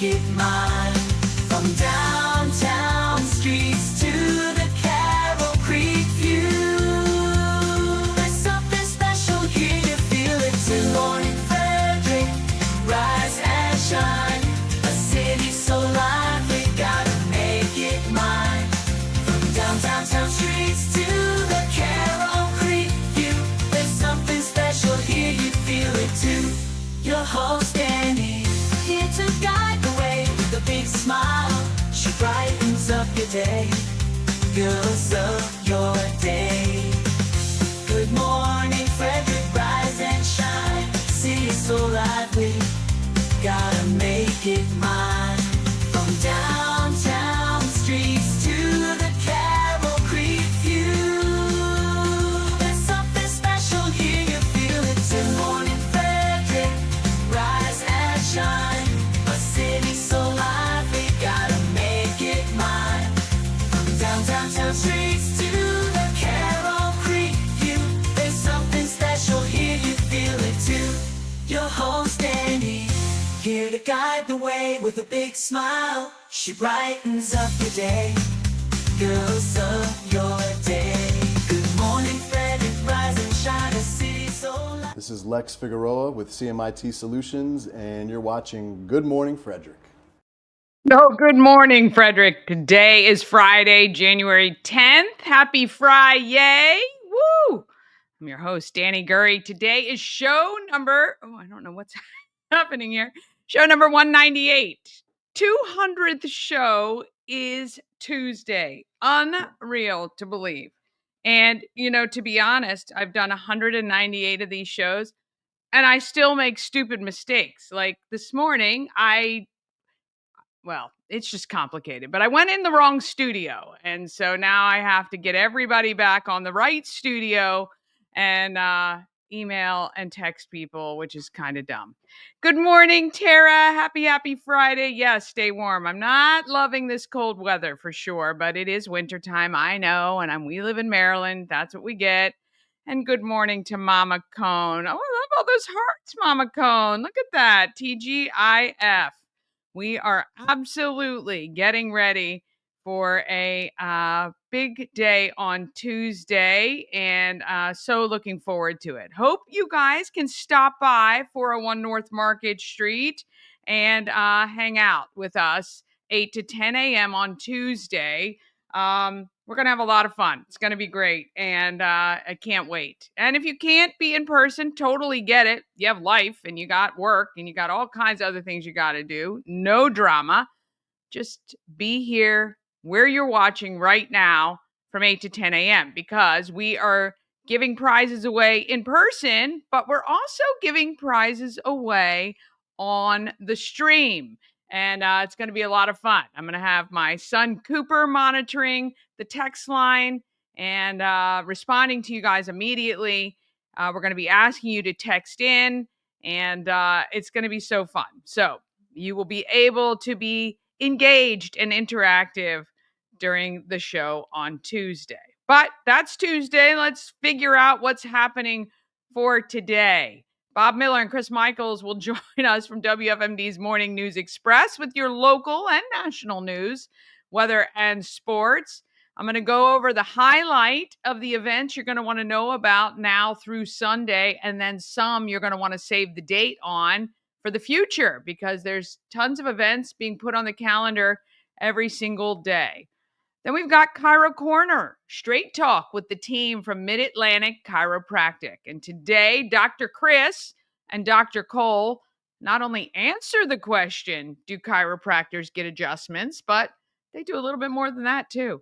it mine. From downtown streets to the Carroll Creek view, there's something special here, you feel it too. Good morning Frederick, rise and shine. A city so lively, gotta make it mine. From downtown streets to the Carroll Creek view, there's something special here, you feel it too. Your host Dani, here to guide the way with a big smile. She brightens up your day, girls of your day. Good morning Frederick, rise and shine. City so lively, gotta make it mine. From downtown streets to the Carroll Creek view, there's something special here, you feel it too. Good morning Frederick, rise and shine. A city so lively, gotta make it mine. From downtown streets to the Carroll Creek view, there's something special here, you feel it too. Your host Dani, here to guide the way with a big smile. She brightens up your day, girls of your day. Good morning Frederick, rise and shine. A city so lively. This is Lex Figueroa with CMIT Solutions, and you're watching Good Morning Frederick. Good morning, Frederick. Today is Friday, January 10th. Happy Friday. Woo! I'm your host, Dani Gurry. Today is show number, I don't know what's happening here. Show number 198. 200th show is Tuesday. Unreal to believe. And, to be honest, I've done 198 of these shows, and I still make stupid mistakes. Like this morning, it's just complicated, but I went in the wrong studio. And so now I have to get everybody back on the right studio and email and text people, which is kind of dumb. Good morning, Tara. Happy Friday. Yes, stay warm. I'm not loving this cold weather for sure, but it is wintertime. I know. And we live in Maryland. That's what we get. And good morning to Mama Cone. Oh, I love all those hearts, Mama Cone. Look at that. TGIF. We are absolutely getting ready for a big day on Tuesday, and so looking forward to it. Hope you guys can stop by 401 North Market Street and hang out with us 8 to 10 a.m. on Tuesday. We're going to have a lot of fun. It's going to be great, and I can't wait. And if you can't be in person, totally get it. You have life, and you got work, and you got all kinds of other things you got to do. No drama. Just be here where you're watching right now from 8 to 10 a.m. because we are giving prizes away in person, but we're also giving prizes away on the stream. And it's going to be a lot of fun. I'm going to have my son Cooper monitoring the text line and responding to you guys immediately. We're going to be asking you to text in, and it's going to be so fun. So you will be able to be engaged and interactive during the show on Tuesday. But that's Tuesday. Let's figure out what's happening for today. Bob Miller and Chris Michaels will join us from WFMD's Morning News Express with your local and national news, weather, and sports. I'm going to go over the highlight of the events you're going to want to know about now through Sunday, and then some you're going to want to save the date on for the future because there's tons of events being put on the calendar every single day. Then we've got Chiro Corner, straight talk with the team from MidAtlantic Chiropractic. And today, Dr. Chris and Dr. Cole not only answer the question, do chiropractors get adjustments, but they do a little bit more than that too.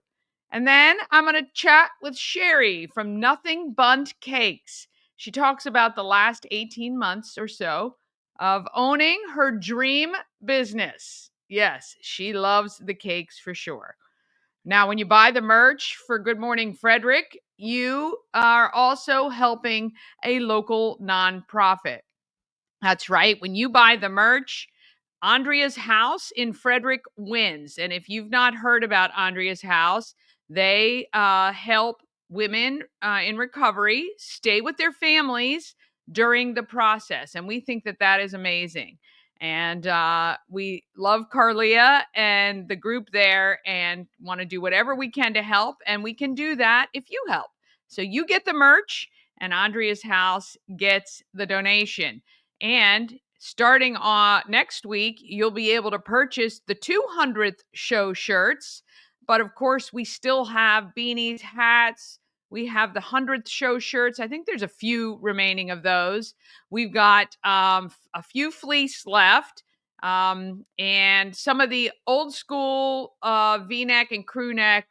And then I'm going to chat with Shari from Nothing Bundt Cakes. She talks about the last 18 months or so of owning her dream business. Yes, she loves the cakes for sure. Now, when you buy the merch for Good Morning Frederick, you are also helping a local nonprofit. That's right. When you buy the merch, Andrea's House in Frederick wins. And if you've not heard about Andrea's House, they help women in recovery stay with their families during the process. And we think that that is amazing. And we love Carlia and the group there and want to do whatever we can to help. And we can do that if you help. So you get the merch and Andrea's house gets the donation. And starting next week, you'll be able to purchase the 200th show shirts. But of course, we still have beanies, hats. We have the 100th show shirts. I think there's a few remaining of those. We've got a few fleece left, and some of the old school V-neck and crew neck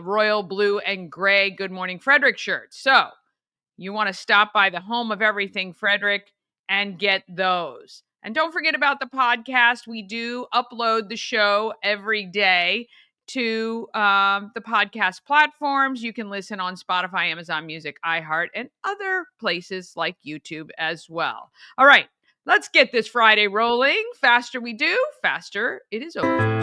royal blue and gray Good Morning Frederick shirts. So you want to stop by the Home of Everything Frederick and get those. And don't forget about the podcast. We do upload the show every day to the podcast platforms. You can listen on Spotify, Amazon Music, iHeart, and other places like YouTube as well. All right, let's get this Friday rolling. Faster we do, faster it is over.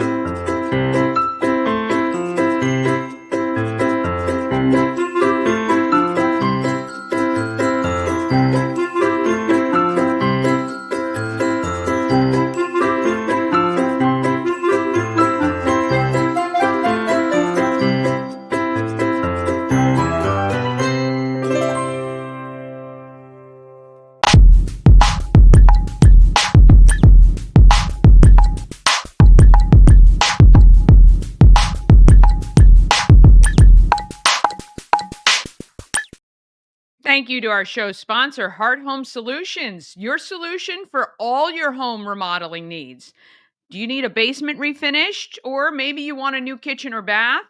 Thank you to our show sponsor, Heart Home Solutions, your solution for all your home remodeling needs. Do you need a basement refinished, or maybe you want a new kitchen or bath?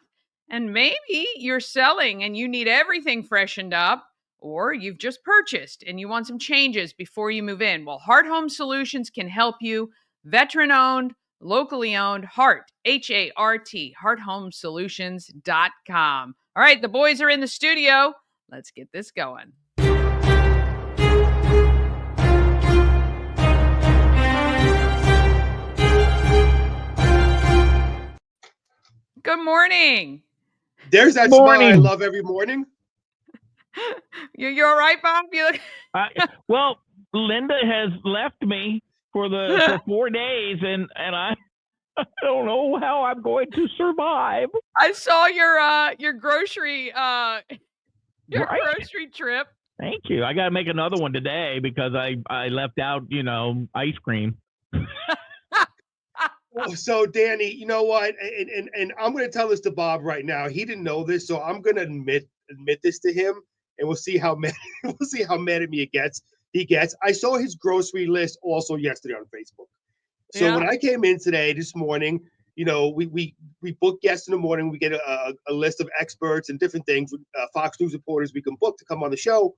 And maybe you're selling and you need everything freshened up, or you've just purchased and you want some changes before you move in. Well, Heart Home Solutions can help you. Veteran owned, locally owned, Heart, H-A-R-T, hearthomesolutions.com. All right, the boys are in the studio. Let's get this going. Good morning. There's that smile I love every morning. You're all right, Bob? You look... Well, Linda has left me for 4 days, and I don't know how I'm going to survive. I saw your grocery grocery trip. Thank you. I got to make another one today because I left out, ice cream. So, Dani, you know what? And I'm going to tell this to Bob right now. He didn't know this, so I'm going to admit this to him, and we'll see how mad at me he gets. I saw his grocery list also yesterday on Facebook. So when I came in this morning, we book guests in the morning. We get a list of experts and different things, Fox News reporters we can book to come on the show.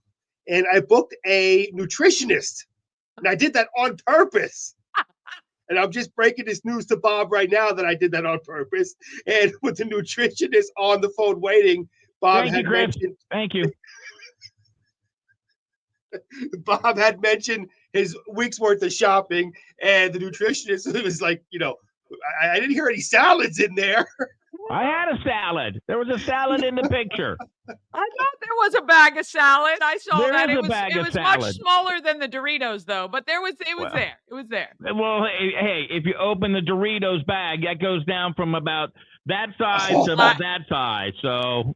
And I booked a nutritionist, and I did that on purpose. And I'm just breaking this news to Bob right now that I did that on purpose. And with the nutritionist on the phone waiting, Bob mentioned. Thank you. Bob had mentioned his week's worth of shopping, and the nutritionist was like, I didn't hear any salads in there. I had a salad. There was a salad in the picture. I thought there was a bag of salad. I saw that. It was salad. Much smaller than the Doritos, though. But it was there. It was there. Well, hey, if you open the Doritos bag, that goes down from about that size to about that size. So,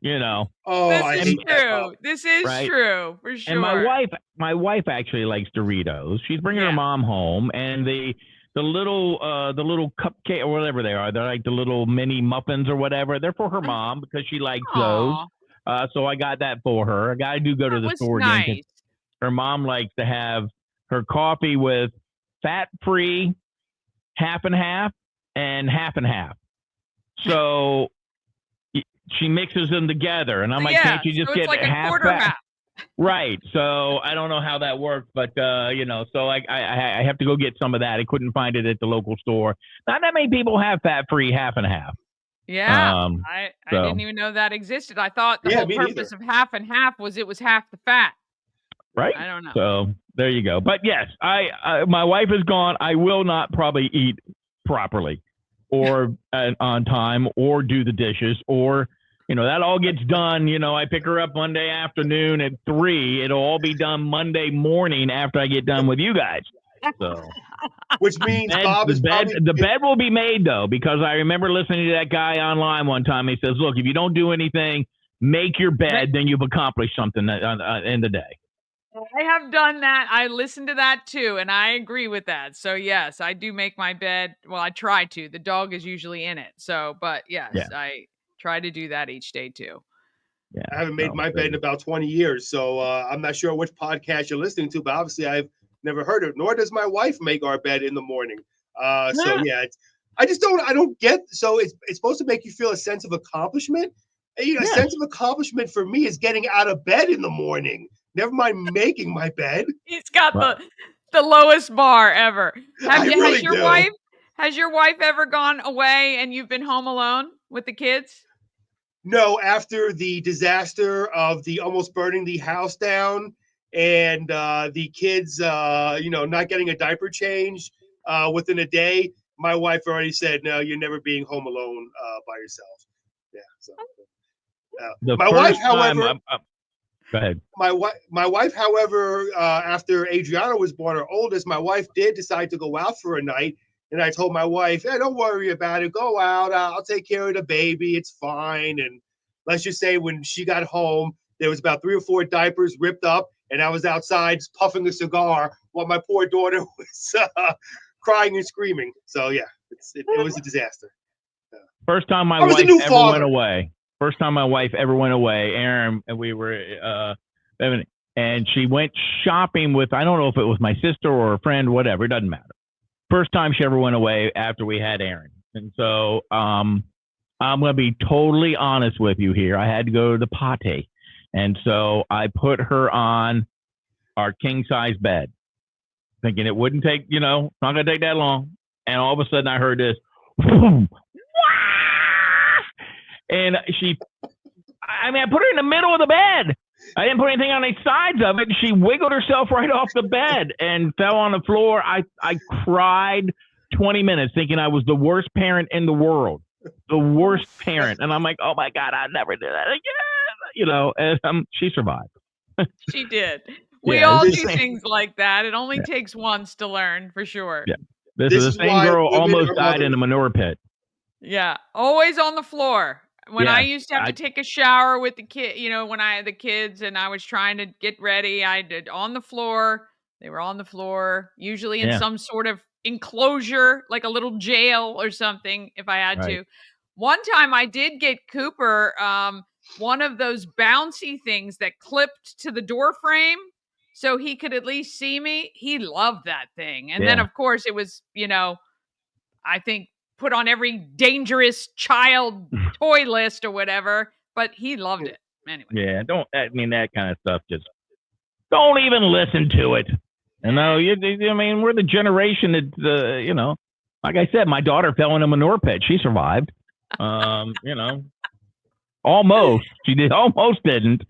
Oh, this is true. This is true for sure. And my wife actually likes Doritos. She's bringing her mom home, and the little cupcake or whatever they are, they're like the little mini muffins or whatever. They're for her mom because she likes those. So I got that for her. I do go to the store again. Nice. Her mom likes to have her coffee with fat-free half and half and half and half. So she mixes them together, and I'm like, can't you just get like half a quarter fat? half? Right. So I don't know how that works, but so I have to go get some of that. I couldn't find it at the local store. Not that many people have fat-free half and half. Yeah. I didn't even know that existed. I thought the whole purpose of half and half was it was half the fat. Right. I don't know. So there you go. But yes, my wife is gone. I will not probably eat properly or on time or do the dishes or that all gets done. I pick her up Monday afternoon at 3:00. It'll all be done Monday morning after I get done with you guys. So Which means Bob is probably the bed will be made though, because I remember listening to that guy online one time. He says, "Look, if you don't do anything, make your bed, then you've accomplished something in the day." I have done that. I listened to that too, and I agree with that. So yes, I do make my bed. Well, I try to. The dog is usually in it. So, but yes, Yeah. I try to do that each day too. Yeah, I haven't made my bed in about 20 years, so I'm not sure which podcast you're listening to, but obviously I've never heard it. Nor does my wife make our bed in the morning. So yeah, I don't get. So it's supposed to make you feel a sense of accomplishment. A sense of accomplishment for me is getting out of bed in the morning. Never mind making my bed. He's got the lowest bar ever. I really do. Has your wife ever gone away and you've been home alone with the kids? No, after the disaster of the almost burning the house down and the kids, not getting a diaper change within a day, my wife already said, "No, you're never being home alone by yourself." Yeah. So my wife, however, go ahead. My wife, however, after Adriana was born, our oldest, my wife did decide to go out for a night. And I told my wife, "Hey, don't worry about it. Go out. I'll take care of the baby. It's fine." And let's just say when she got home, there was about 3 or 4 diapers ripped up, and I was outside puffing a cigar while my poor daughter was crying and screaming. So yeah, it was a disaster. First time my wife ever went away. First time my wife ever went away, Aaron, and we were, and she went shopping with, I don't know if it was my sister or a friend, whatever, it doesn't matter. First time she ever went away after we had Aaron. And so I'm going to be totally honest with you here. I had to go to the potty. And so I put her on our king size bed, thinking it wouldn't take, it's not going to take that long. And all of a sudden I heard this, and I put her in the middle of the bed. I didn't put anything on the sides of it. She wiggled herself right off the bed and fell on the floor. I cried 20 minutes thinking I was the worst parent in the world. The worst parent. And I'm like, oh my God, I'll never do that again. And she survived. She did. We all do things like that. It only takes once to learn, for sure. Yeah. This is the same girl almost died in a manure pit. Yeah. Always on the floor. When I used to have to take a shower with the kid, when I had the kids and I was trying to get ready, I did on the floor. They were on the floor, usually in some sort of enclosure, like a little jail or something, if I had to. One time I did get Cooper one of those bouncy things that clipped to the door frame so he could at least see me. He loved that thing. And then, of course, it was, I think, put on every dangerous child toy list or whatever, but he loved it anyway. Yeah, that kind of stuff, just don't even listen to it. We're the generation that, like I said, my daughter fell in a manure pit. She survived. Almost. She almost didn't.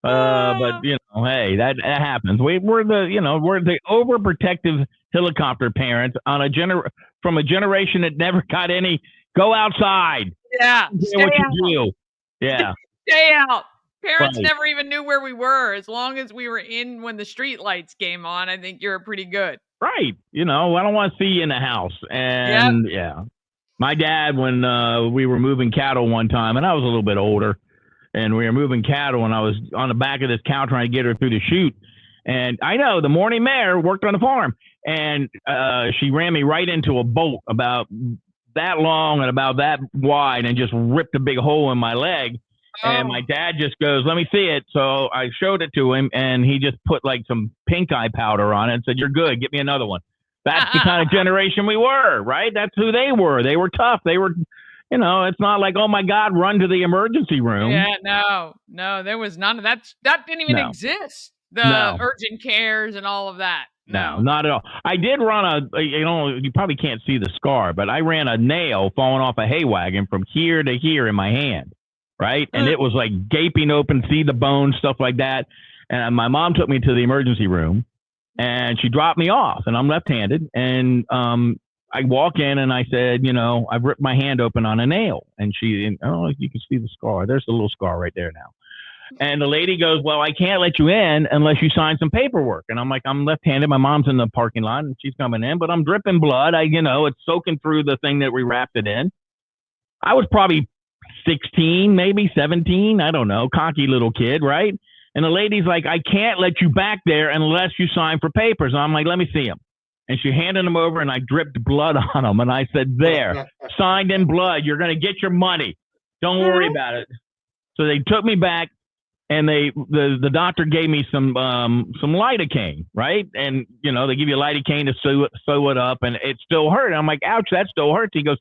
But hey, that happens. We're the overprotective helicopter parents on from a generation that never got any. Go outside. Yeah, stay what out. You do. Yeah, stay out. Parents never even knew where we were. As long as we were in when the street lights came on, I think you're pretty good. Right. I don't want to see you in the house. And my dad, when we were moving cattle one time, and I was a little bit older, and we were moving cattle, and I was on the back of this cow trying to get her through the chute. And I know the morning mare worked on the farm, and she ran me right into a bolt about that long and about that wide and just ripped a big hole in my leg. Oh. And my dad just goes, "Let me see it." So I showed it to him, and he just put like some pink eye powder on it and said, "You're good. Get me another one." That's the kind of generation we were, right? That's who they were. They were tough. They were, it's not like, oh my God, run to the emergency room. Yeah, no, there was none of that. That didn't even exist. The urgent cares and all of that. No, not at all. I did run you probably can't see the scar, but I ran a nail falling off a hay wagon from here to here in my hand, right? And it was like gaping open, see the bones, stuff like that. And my mom took me to the emergency room, and she dropped me off, and I'm left-handed. And I walk in, and I said, I've ripped my hand open on a nail. And you can see the scar. There's a little scar right there now. And the lady goes, well, I can't let you in unless you sign some paperwork. And I'm like, I'm left-handed. My mom's in the parking lot and she's coming in, but I'm dripping blood. It's soaking through the thing that we wrapped it in. I was probably 16, maybe 17. I don't know. Cocky little kid, right? And the lady's like, I can't let you back there unless you sign for papers. And I'm like, let me see them. And she handed them over and I dripped blood on them. And I said, there, signed in blood. You're going to get your money. Don't worry about it. So they took me back and the doctor gave me some lidocaine, right? And, they give you lidocaine to sew it up and it still hurt. And I'm like, ouch, that still hurts. He goes,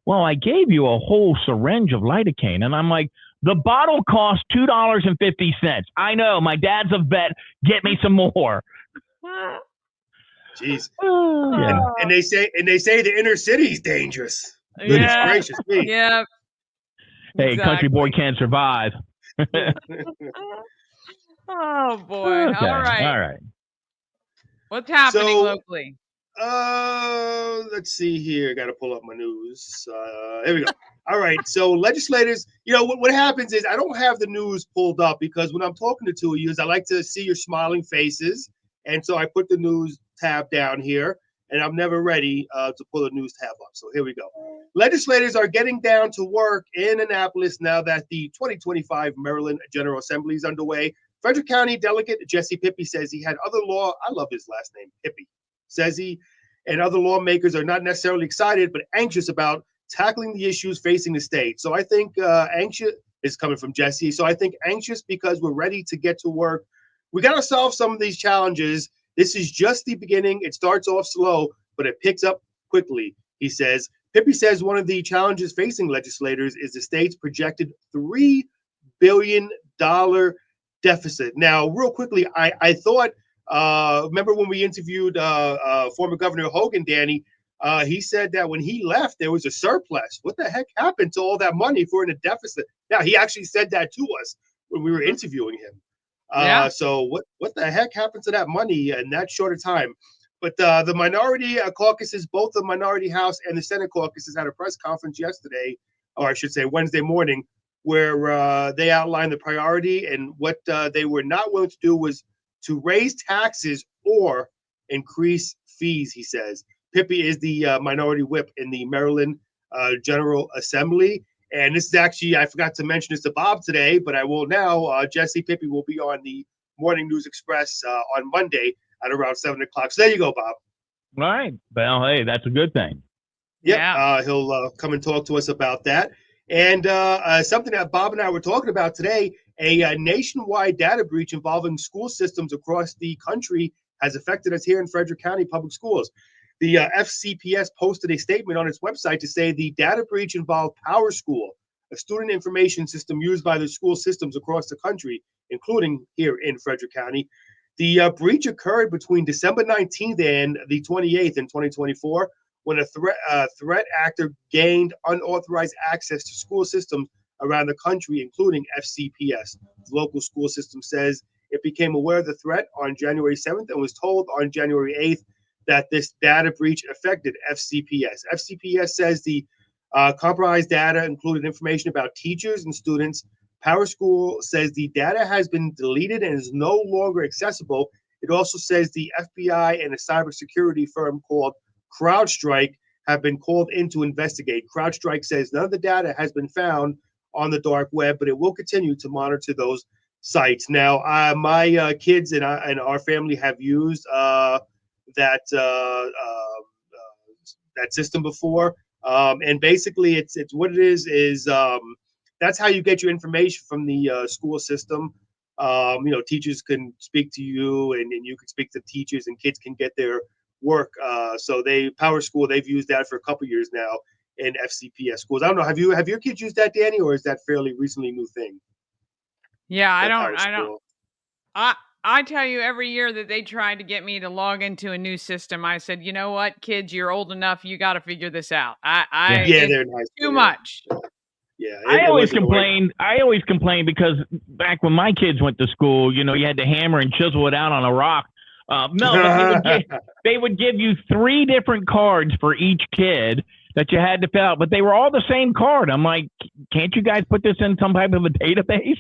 well, I gave you a whole syringe of lidocaine. And I'm like, the bottle costs $2.50. I know. My dad's a vet. Get me some more. Jeez. Yeah. And they say the inner city's dangerous. Goodness gracious me. Yeah. Hey, country boy can't survive. Oh boy. Okay. All right. All right. What's happening locally? Let's see here. Got to pull up my news. Here we go. All right. So legislators, what happens is I don't have the news pulled up because when I'm talking to two of you, I like to see your smiling faces. And so I put the news tab down here and I'm never ready to pull the news tab up. So here we go. Legislators are getting down to work in Annapolis now that the 2025 Maryland General Assembly is underway. Frederick County Delegate Jesse Pippy says he had other I love his last name, Pippy, says he and other lawmakers are not necessarily excited, but anxious about tackling the issues facing the state. So I think anxious is coming from Jesse. So I think anxious because we're ready to get to work. We got to solve some of these challenges. This is just the beginning. It starts off slow, but it picks up quickly, he says. Pippy says one of the challenges facing legislators is the state's projected $3 billion deficit. Now, real quickly, I thought, remember when we interviewed former Governor Hogan, Dani, he said that when he left, there was a surplus. What the heck happened to all that money for in a deficit? Now, he actually said that to us when we were interviewing him. So what the heck happened to that money in that short a time? But the minority caucuses, both the minority House and the Senate caucuses had a press conference yesterday, or I should say Wednesday morning, where they outlined the priority and what they were not willing to do was to raise taxes or increase fees, he says. Pippy is the minority whip in the Maryland General Assembly. And this is actually, I forgot to mention this to Bob today, but I will now. Jesse Pippy will be on the Morning News Express on Monday at around 7 o'clock. So there you go, Bob. All right. Well, hey, that's a good thing. Yep. Yeah. He'll come and talk to us about that. And something that Bob and I were talking about today, a nationwide data breach involving school systems across the country has affected us here in Frederick County Public Schools. The FCPS posted a statement on its website to say the data breach involved Power School, a student information system used by the school systems across the country, including here in Frederick County. The breach occurred between December 19th and the 28th in 2024, when a threat actor gained unauthorized access to school systems around the country, including FCPS. The local school system says it became aware of the threat on January 7th and was told on January 8th that this data breach affected FCPS. FCPS says the compromised data included information about teachers and students. Power School says the data has been deleted and is no longer accessible. It also says the FBI and a cybersecurity firm called CrowdStrike have been called in to investigate. CrowdStrike says none of the data has been found on the dark web, but it will continue to monitor those sites. Now, my kids and our family have used that system before, and basically, it's what it is. That's how you get your information from the school system. Teachers can speak to you, and you can speak to teachers, and kids can get their work. So Power School, they've used that for a couple years now in FCPS schools. I don't know. Have your kids used that, Dani, or is that fairly recently new thing? Yeah, I don't. I tell you, every year that they tried to get me to log into a new system, I said, you know what, kids, you're old enough. You got to figure this out. They're in high school, too much. Yeah, I always complained because back when my kids went to school, you had to hammer and chisel it out on a rock. No, they would give you 3 different cards for each kid that you had to fill out, but they were all the same card. I'm like, can't you guys put this in some type of a database?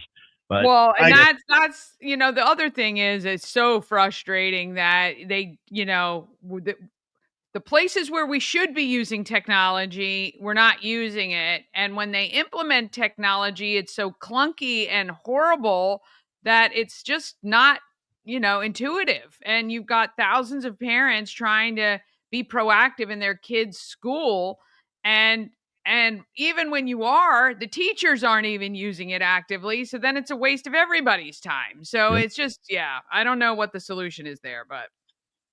But Well, and I that's the other thing is it's so frustrating that they, the places where we should be using technology, we're not using it. And when they implement technology, it's so clunky and horrible that it's just not, intuitive. And you've got thousands of parents trying to be proactive in their kids' school. And even when you are, the teachers aren't even using it actively. So then it's a waste of everybody's time. So yep. it's just, yeah, I don't know what the solution is there, but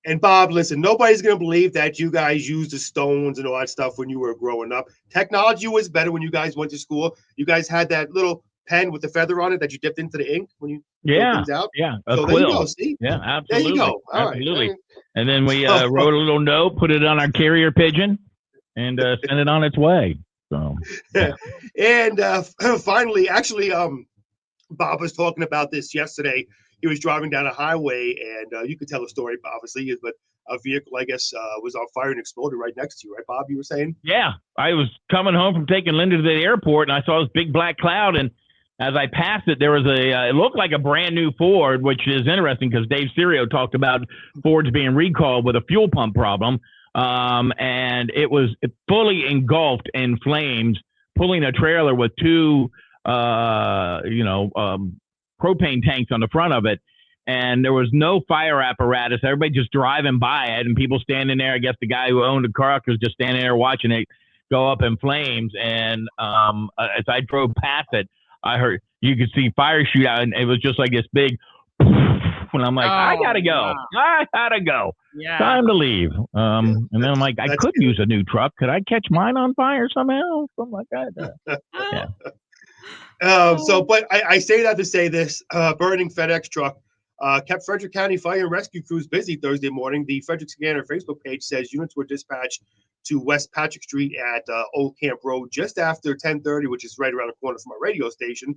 And Bob, listen, nobody's going to believe that you guys used the stones and all that stuff when you were growing up. Technology was better when you guys went to school. You guys had that little pen with the feather on it that you dipped into the ink when you fill Yeah, things out. yeah, a So there you go. quill. See, Yeah, there you absolutely, go. All right. absolutely. And then we So, wrote a little note, put it on our carrier pigeon, and sent it on its way. So yeah, and finally, actually, Bob was talking about this yesterday. He was driving down a highway, and you could tell a story, obviously, but a vehicle, I guess, was on fire and exploded right next to you, right, Bob? You were saying? yeah. I was coming home from taking Linda to the airport, and I saw this big black cloud. And as I passed it, there was it looked like a brand new Ford, which is interesting because Dave Serio talked about Fords being recalled with a fuel pump problem. And it was fully engulfed in flames, pulling a trailer with two, propane tanks on the front of it. And there was no fire apparatus. Everybody just driving by it, and people standing there. I guess the guy who owned the truck was just standing there watching it go up in flames. And as I drove past it, you could see fire shoot out, and it was just like this big. And I'm like, I gotta go. wow. I gotta go. Yeah. Time to leave. And then I'm like, I That's could good. use a new truck. Could I catch mine on fire somehow? Something like that. Yeah. But I say that to say this: burning FedEx truck kept Frederick County Fire and Rescue crews busy Thursday morning. The Frederick Scanner Facebook page says units were dispatched to West Patrick Street at Old Camp Road just after 10:30, which is right around the corner from our radio station,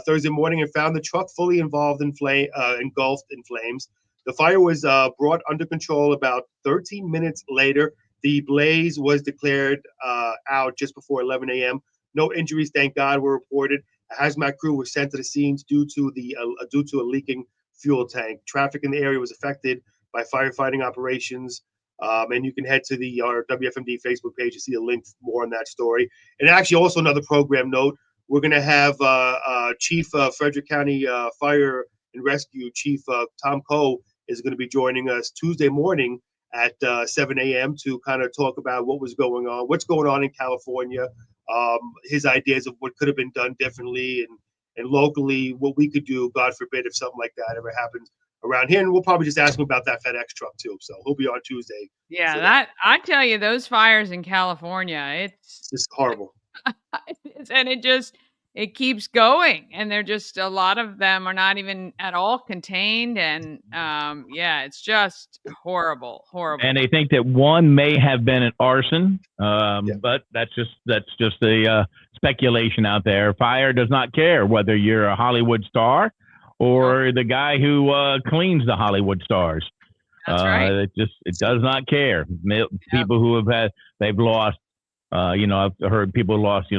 Thursday morning, and found the truck fully involved in engulfed in flames. The fire was brought under control about 13 minutes later. The blaze was declared out just before 11 a.m. No injuries, thank God, were reported. A hazmat crew was sent to the scenes due to a leaking fuel tank. Traffic in the area was affected by firefighting operations. And you can head to our WFMD Facebook page to see a link more on that story. And actually, also another program note: we're going to have Chief Frederick County Fire and Rescue Chief Tom Coe is going to be joining us Tuesday morning at 7 a.m. to kind of talk about what's going on in California, his ideas of what could have been done differently, and locally what we could do, God forbid, if something like that ever happens around here. And we'll probably just ask him about that FedEx truck too. So he'll be on Tuesday. Yeah, that I tell you, those fires in California, It's just horrible. and it keeps going, and they're just a lot of them are not even at all contained, and yeah, it's just horrible. And they think that one may have been an arson, Yeah. but that's just a speculation out there. Fire does not care whether you're a Hollywood star or the guy who cleans the Hollywood stars. That's right. It does not care. People who they've lost. I've heard people lost,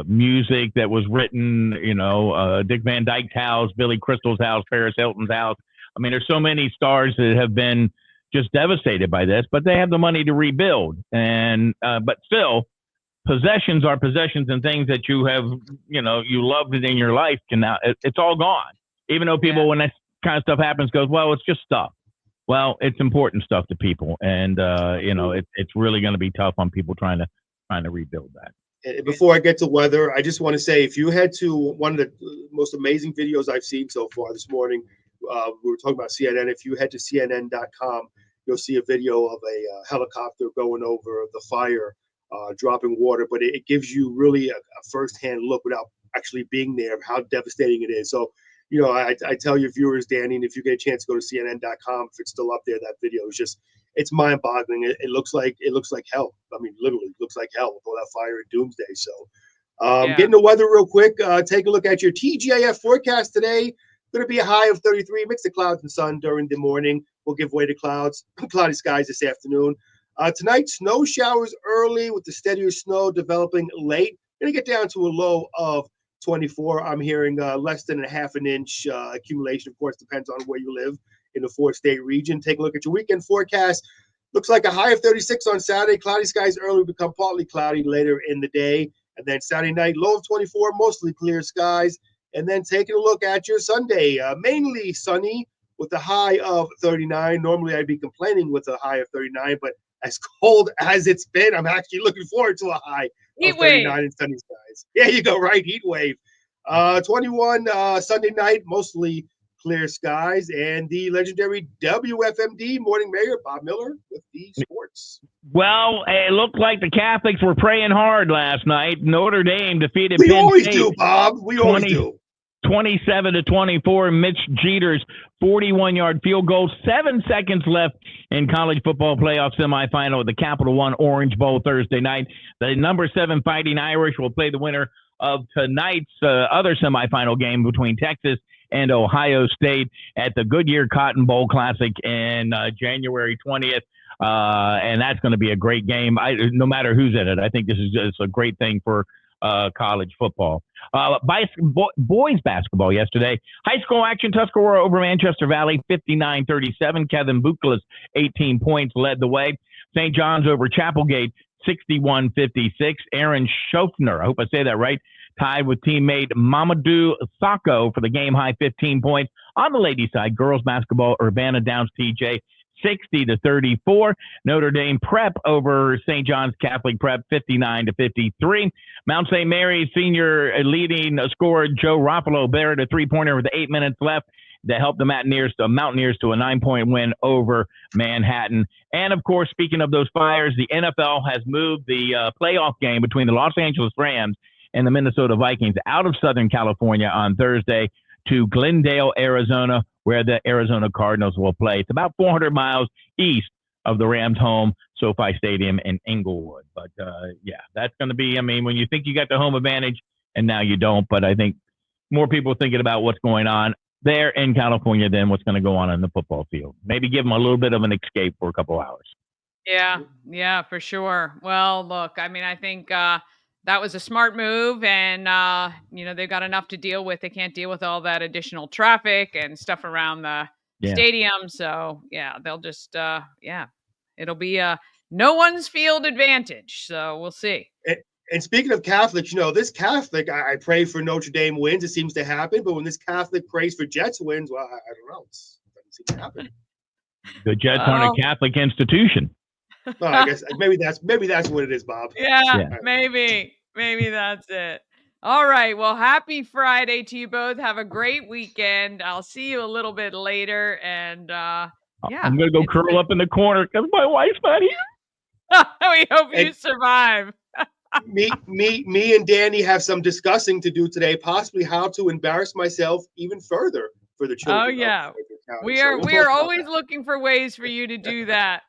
music that was written, Dick Van Dyke's house, Billy Crystal's house, Paris Hilton's house. I mean, there's so many stars that have been just devastated by this, but they have the money to rebuild. And, but still, possessions are possessions, and things that you have, you loved it in your life it's all gone. Even though people, when that kind of stuff happens, goes, well, it's just stuff. Well, it's important stuff to people. And, it's really going to be tough on people trying to rebuild that. And before I get to weather, I just want to say, if you head to one of the most amazing videos I've seen so far this morning, we were talking about CNN. If you head to CNN.com, you'll see a video of a helicopter going over the fire, dropping water. But it gives you really a firsthand look without actually being there of how devastating it is. So, I tell your viewers, Dani, and if you get a chance to go to CNN.com, if it's still up there, that video is it's mind-boggling. It looks like hell. I mean, literally, it looks like hell with all that fire at Doomsday. So, getting the weather real quick. Take a look at your TGIF forecast today. Going to be a high of 33, mix of clouds and sun during the morning. We'll give way to clouds, cloudy skies this afternoon. Tonight, snow showers early with the steadier snow developing late. Going to get down to a low of 24. I'm hearing less than a half an inch accumulation. Of course, depends on where you live in the 4-state region. Take a look at your weekend forecast. Looks like a high of 36 on Saturday. Cloudy skies early, become partly cloudy later in the day. And then Saturday night, low of 24, mostly clear skies. And then taking a look at your Sunday, mainly sunny with a high of 39. Normally, I'd be complaining with a high of 39, but as cold as it's been, I'm actually looking forward to a high of 39 and sunny skies. Yeah, you go, right? Heat wave. 21 Sunday night, mostly clear skies. And the legendary WFMD morning mayor, Bob Miller, with the sports. Well, it looked like the Catholics were praying hard last night. Notre Dame defeated We Penn always State do, Bob. We always do. 27-24. Mitch Jeter's 41-yard field goal. 7 seconds left in college football playoff semifinal at the Capital One Orange Bowl Thursday night. The number 7 Fighting Irish will play the winner of tonight's other semifinal game between Texas and Ohio State at the Goodyear Cotton Bowl Classic in January 20th. And that's going to be a great game. No matter who's in it, I think this is just a great thing for college football. Boys basketball yesterday. High school action, Tuscarora over Manchester Valley, 59-37. Kevin Bukla's 18 points led the way. St. John's over Chapelgate, 61-56. Aaron Schofner, I hope I say that right, tied with teammate Mamadou Sacco for the game-high 15 points. On the ladies' side, girls basketball, Urbana Downs TJ, 60-34. Notre Dame Prep over St. John's Catholic Prep, 59-53. Mount St. Mary's senior leading scorer Joe Ruffalo buried a three-pointer with 8 minutes left that helped the Mountaineers to a 9-point win over Manhattan. And, of course, speaking of those Fires, the NFL has moved the playoff game between the Los Angeles Rams and the Minnesota Vikings out of Southern California on Thursday to Glendale, Arizona, where the Arizona Cardinals will play. It's about 400 miles east of the Rams' home, SoFi Stadium in Inglewood. But, yeah, that's going to be, I mean, when you think you got the home advantage, and now you don't, but I think more people are thinking about what's going on there in California than what's going to go on in the football field. Maybe give them a little bit of an escape for a couple hours. Yeah, for sure. Well, look, I mean, I think that was a smart move, and they've got enough to deal with. They can't deal with all that additional traffic and stuff around the stadium. So yeah, they'll just it'll be no one's field advantage. So we'll see. And speaking of Catholics, this Catholic, I pray for Notre Dame wins. It seems to happen. But when this Catholic prays for Jets wins, well, I don't know. It doesn't seem to happen. The Jets aren't a Catholic institution. No, I guess maybe that's what it is, Bob. Yeah. Maybe that's it. All right. Well, happy Friday to you both. Have a great weekend. I'll see you a little bit later. And I'm gonna go curl up in the corner because my wife's not here. We hope you survive. me and Dani have some discussing to do today, possibly how to embarrass myself even further for the children. Oh yeah, we are always looking for ways for you to do that.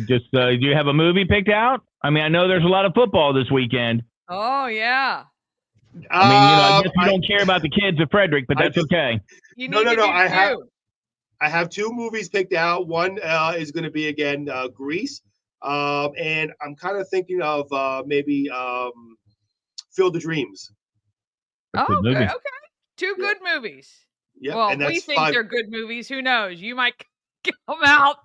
Do you have a movie picked out? I mean, I know there's a lot of football this weekend. Oh yeah. I mean, I guess you don't care about the kids of Frederick, but that's okay. No. I have two movies picked out. One is going to be again Grease. And I'm kind of thinking of maybe Field of Dreams. Okay. Two good movies. Yeah. Well, and we think they're good movies. Who knows? You might come out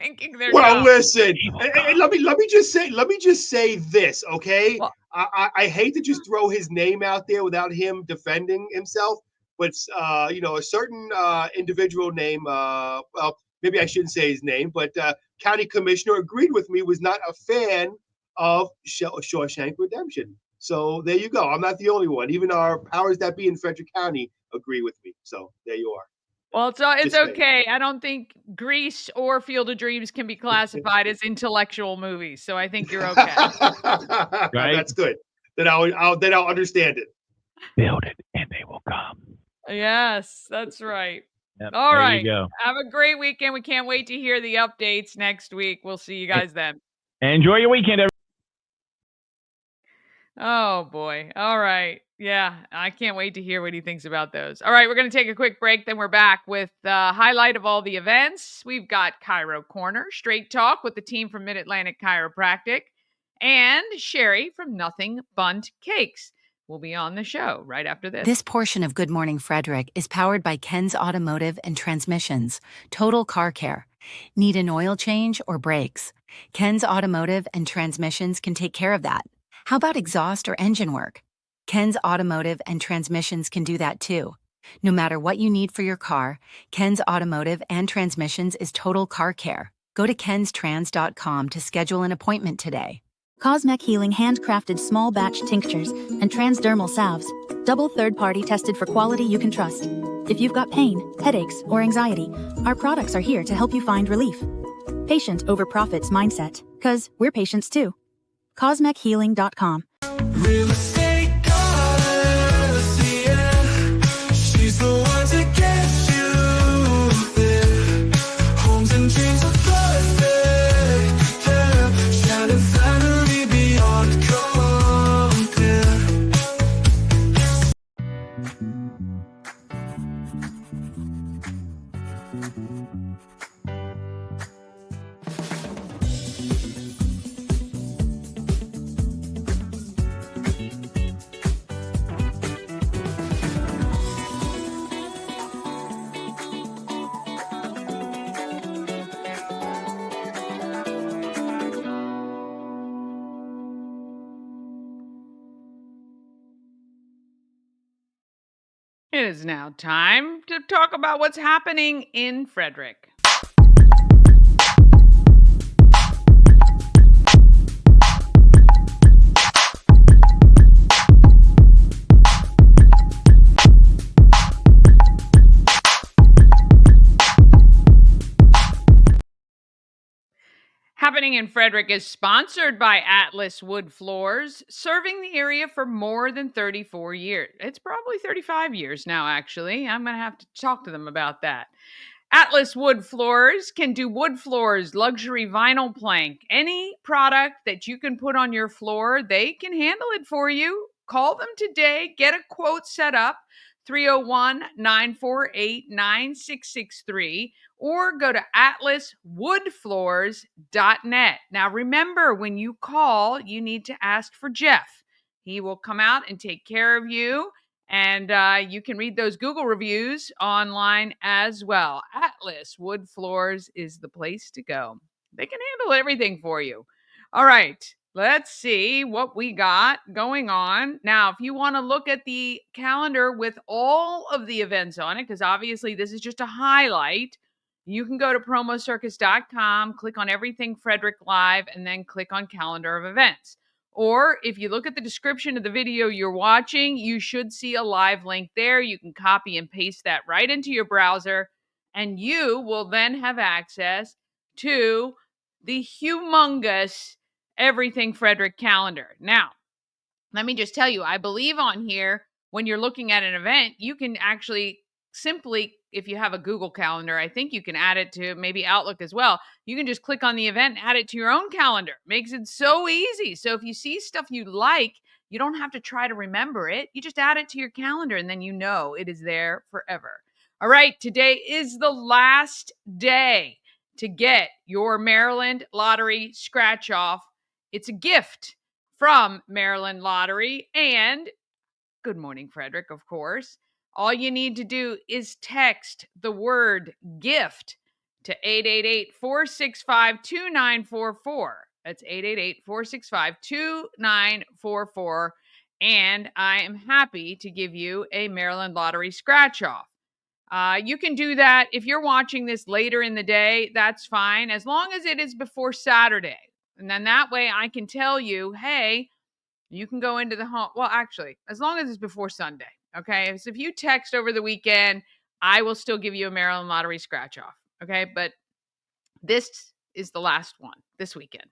thinking they're well, listen. And let me just say this, okay? Well, I hate to just throw his name out there without him defending himself, but a certain individual name, well, maybe I shouldn't say his name, but county commissioner agreed with me, was not a fan of Shawshank Redemption. So there you go. I'm not the only one. Even our powers that be in Frederick County agree with me. So there you are. Well, it's okay. I don't think Grease or Field of Dreams can be classified as intellectual movies. So I think you're okay. Right? That's good. Then I'll understand it. Build it and they will come. Yes, that's right. Yep, all right. You go. Have a great weekend. We can't wait to hear the updates next week. We'll see you guys then. Enjoy your weekend, everybody. Oh, boy. All right. Yeah, I can't wait to hear what he thinks about those. All right, we're going to take a quick break. Then we're back with the highlight of all the events. We've got Chiro Corner, Straight Talk with the team from MidAtlantic Chiropractic, and Shari from Nothing Bundt Cakes. will be on the show right after this. This portion of Good Morning Frederick is powered by Ken's Automotive and Transmissions, Total Car Care. Need an oil change or brakes? Ken's Automotive and Transmissions can take care of that. How about exhaust or engine work? Ken's Automotive and Transmissions can do that too. No matter what you need for your car, Ken's Automotive and Transmissions is Total Car Care. Go to kenstrans.com to schedule an appointment today. Cosmec Healing handcrafted small batch tinctures and transdermal salves, double third-party tested for quality you can trust. If you've got pain, headaches, or anxiety, our products are here to help you find relief. Patient over profits mindset, 'cause we're patients too. CosmecHealing.com. Real estate odyssey, yeah. She's the one to get you there. Homes and dreams are perfect, yeah. Shining finally beyond compare. It is now time to talk about what's happening in Frederick. Happening in Frederick is sponsored by Atlas Wood Floors, serving the area for more than 34 years. It's probably 35 years now, actually. I'm going to have to talk to them about that. Atlas Wood Floors can do wood floors, luxury vinyl plank, any product that you can put on your floor, they can handle it for you. Call them today, get a quote set up, 301-948-9663, or go to atlaswoodfloors.net. Now remember, when you call, you need to ask for Jeff. He will come out and take care of you. And you can read those Google reviews online as well. Atlas Wood Floors is the place to go. They can handle everything for you. All right, let's see what we got going on. Now, if you want to look at the calendar with all of the events on it, because obviously this is just a highlight, you can go to promocircus.com, click on Everything Frederick Live, and then click on Calendar of Events. Or if you look at the description of the video you're watching, you should see a live link there. You can copy and paste that right into your browser, and you will then have access to the humongous Everything Frederick calendar. Now, let me just tell you, I believe on here, when you're looking at an event, you can actually simply, if you have a Google Calendar, I think you can add it to maybe Outlook as well. You can just click on the event and add it to your own calendar. Makes it so easy. So if you see stuff you like, you don't have to try to remember it. You just add it to your calendar, and then you know it is there forever. All right, today is the last day to get your Maryland Lottery scratch off. It's a gift from Maryland Lottery and Good Morning Frederick, of course. All you need to do is text the word gift to 888-465-2944. That's 888-465-2944. And I am happy to give you a Maryland Lottery scratch off. You can do that if you're watching this later in the day. That's fine, as long as it is before Saturday. And then that way I can tell you, hey, you can go into the home. Well, actually, as long as it's before Sunday. Okay. So if you text over the weekend, I will still give you a Maryland Lottery scratch off. Okay. But this is the last one this weekend.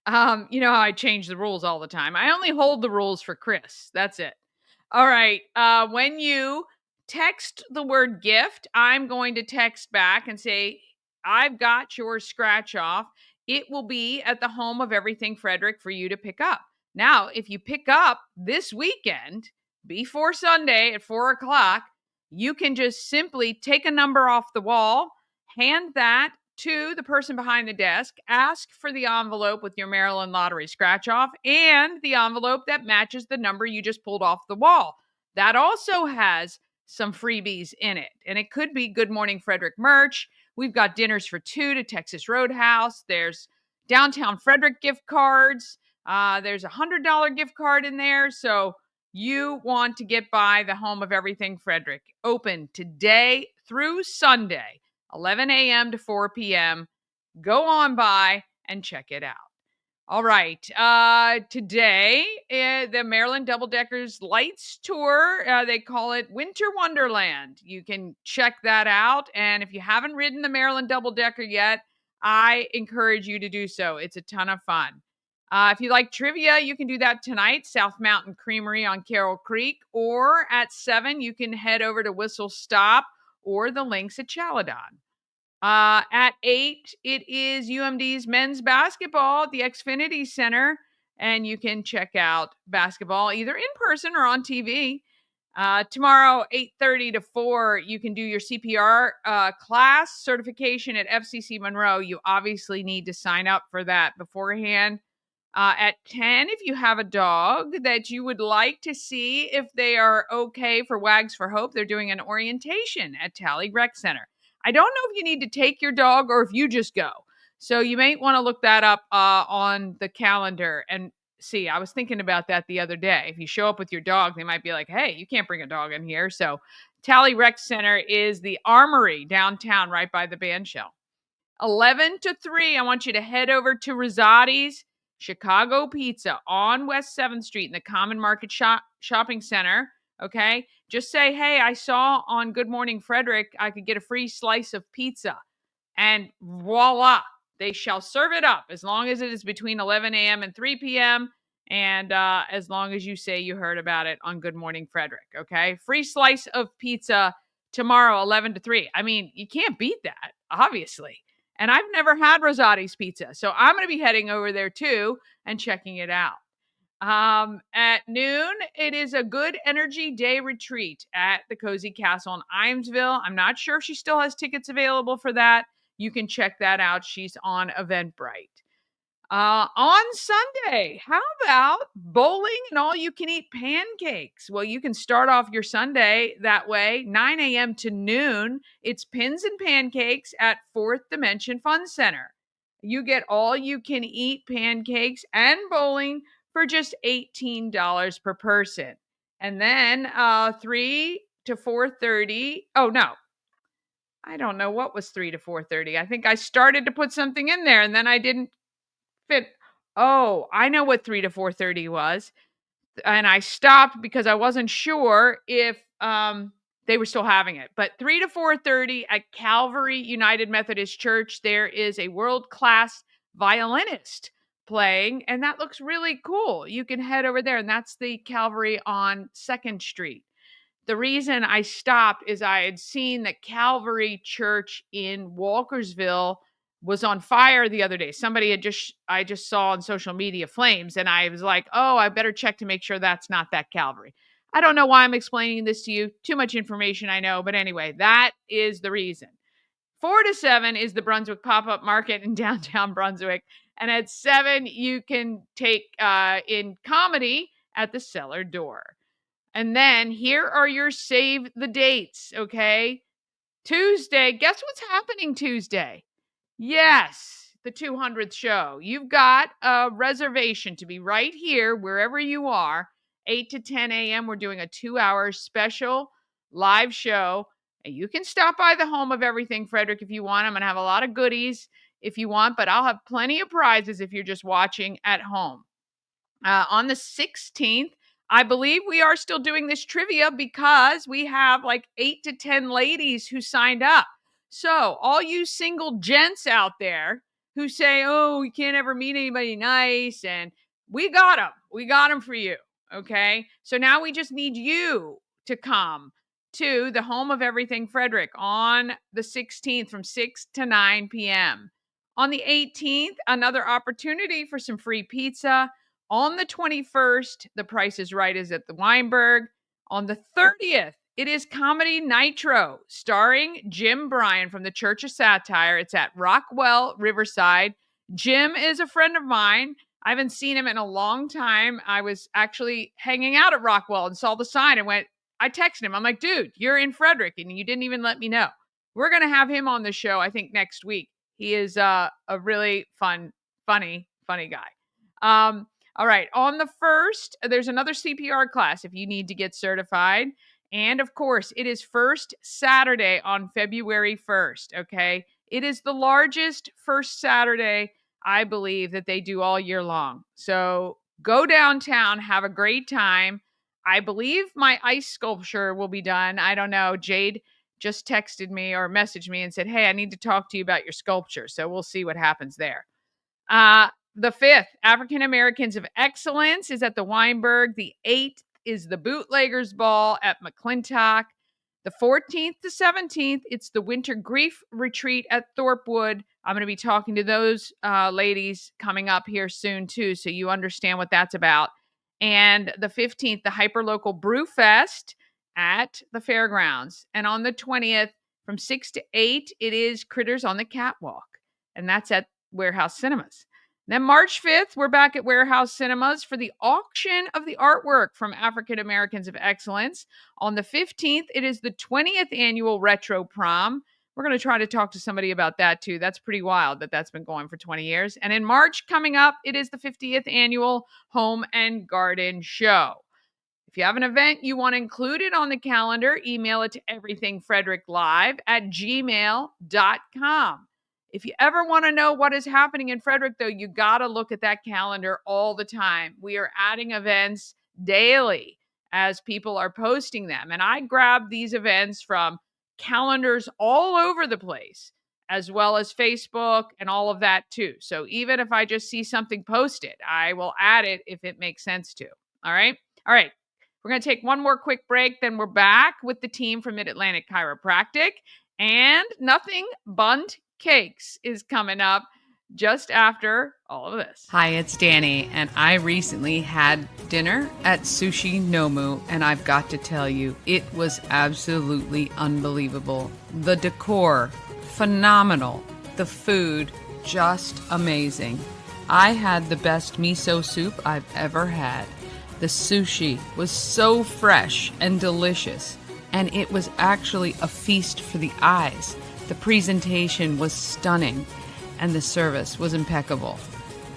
You know how I change the rules all the time. I only hold the rules for Chris. That's it. All right. When you text the word gift, I'm going to text back and say, I've got your scratch off. It will be at the Home of Everything Frederick for you to pick up. Now, if you pick up this weekend before Sunday at 4:00, you can just simply take a number off the wall, hand that to the person behind the desk, ask for the envelope with your Maryland Lottery scratch off and the envelope that matches the number you just pulled off the wall. That also has some freebies in it. And it could be Good Morning Frederick merch. We've got dinners for two to Texas Roadhouse. There's downtown Frederick gift cards. There's a $100 gift card in there. So you want to get by the Home of Everything Frederick. Open today through Sunday, 11 a.m. to 4 p.m. Go on by and check it out. All right. Today, the Maryland Double Deckers Lights Tour, they call it Winter Wonderland. You can check that out. And if you haven't ridden the Maryland Double Decker yet, I encourage you to do so. It's a ton of fun. If you like trivia, you can do that tonight, South Mountain Creamery on Carroll Creek, or at 7, you can head over to Whistle Stop or the links at Chaladon. At 8, it is UMD's men's basketball at the Xfinity Center, and you can check out basketball either in person or on TV. Tomorrow, 8:30 to 4, you can do your CPR class certification at FCC Monroe. You obviously need to sign up for that beforehand. At 10, if you have a dog that you would like to see if they are okay for Wags for Hope, they're doing an orientation at Tally Rec Center. I don't know if you need to take your dog or if you just go. So you may want to look that up on the calendar and see. I was thinking about that the other day. If you show up with your dog, they might be like, hey, you can't bring a dog in here. So Tally Rec Center is the Armory downtown right by the band shell. 11 to 3, I want you to head over to Rosati's Chicago Pizza on West 7th Street in the Common Market Shopping Center. Okay. Just say, hey, I saw on Good Morning Frederick, I could get a free slice of pizza. And voila, they shall serve it up as long as it is between 11 a.m. and 3 p.m. And as long as you say you heard about it on Good Morning Frederick. Okay. Free slice of pizza tomorrow, 11 to 3. I mean, you can't beat that, obviously. And I've never had Rosati's pizza. So I'm going to be heading over there too and checking it out. At noon, it is a Good Energy Day retreat at the Cozy Castle in Imesville. I'm not sure if she still has tickets available for that. You can check that out. She's on Eventbrite. On Sunday, how about bowling and all you can eat pancakes? Well, you can start off your Sunday that way, 9 a.m. to noon. It's Pins and Pancakes at Fourth Dimension Fun Center. You get all you can eat pancakes and bowling for just $18 per person. And then 3 to 4:30. Oh, no. I don't know what was 3 to 4:30. I think I started to put something in there and then I didn't fit. Oh, I know what 3 to 4:30 was. And I stopped because I wasn't sure if they were still having it. But 3 to 4:30 at Calvary United Methodist Church, there is a world-class violinist playing, and that looks really cool. You can head over there, and that's the Calvary on 2nd Street. The reason I stopped is I had seen that Calvary Church in Walkersville was on fire the other day. I just saw on social media flames, and I was like, oh, I better check to make sure that's not that Calvary. I don't know why I'm explaining this to you. Too much information, I know. But anyway, that is the reason. 4 to 7 is the Brunswick Pop-Up Market in downtown Brunswick. And at 7, you can take in comedy at the cellar door. And then here are your save the dates, okay? Tuesday, guess what's happening Tuesday? Yes, the 200th show. You've got a reservation to be right here, wherever you are, 8 to 10 a.m. We're doing a 2-hour special live show. And you can stop by the Home of Everything Frederick if you want. I'm going to have a lot of goodies if you want, but I'll have plenty of prizes if you're just watching at home. On the 16th, I believe we are still doing this trivia because we have like 8 to 10 ladies who signed up. So all you single gents out there who say, oh, we can't ever meet anybody nice. And we got them. We got them for you. Okay. So now we just need you to come to the Home of Everything Frederick on the 16th from 6 to 9 p.m. On the 18th, another opportunity for some free pizza. On the 21st, the Price is Right is at the Weinberg. On the 30th, it is Comedy Nitro, starring Jim Bryan from the Church of Satire. It's at Rockwell, Riverside. Jim is a friend of mine. I haven't seen him in a long time. I was actually hanging out at Rockwell and saw the sign and I texted him. I'm like, dude, you're in Frederick and you didn't even let me know. We're going to have him on the show, I think, next week. He is a really funny guy. All right. On the 1st, there's another CPR class if you need to get certified. And of course, it is first Saturday on February 1st. Okay. It is the largest first Saturday, I believe, that they do all year long. So go downtown, have a great time. I believe my ice sculpture will be done. I don't know. Jade just texted me or messaged me and said, hey, I need to talk to you about your sculpture. So we'll see what happens there. The 5th, African Americans of Excellence, is at the Weinberg. The 8th is the Bootleggers Ball at McClintock. The 14th to 17th, it's the Winter Grief Retreat at Thorpewood. I'm going to be talking to those ladies coming up here soon, too, so you understand what that's about. And the 15th, the Hyperlocal Brew Fest at the fairgrounds. And on the 20th, from 6 to 8, it is Critters on the Catwalk. And that's at Warehouse Cinemas. Then March 5th, we're back at Warehouse Cinemas for the auction of the artwork from African Americans of Excellence. On the 15th, it is the 20th annual Retro Prom. We're going to try to talk to somebody about that too. That's pretty wild that that's been going for 20 years. And in March coming up, it is the 50th annual Home and Garden Show. If you have an event you want included on the calendar, email it to everythingfredericklive@gmail.com. If you ever want to know what is happening in Frederick, though, you got to look at that calendar all the time. We are adding events daily as people are posting them. And I grab these events from calendars all over the place, as well as Facebook and all of that, too. So even if I just see something posted, I will add it if it makes sense to. All right. All right. We're going to take one more quick break. Then we're back with the team from MidAtlantic Chiropractic. And Nothing Bundt Cakes is coming up just after all of this. Hi, it's Dani, and I recently had dinner at Sushi Nomu, and I've got to tell you, it was absolutely unbelievable. The decor, phenomenal. The food, just amazing. I had the best miso soup I've ever had. The sushi was so fresh and delicious, and it was actually a feast for the eyes. The presentation was stunning, and the service was impeccable.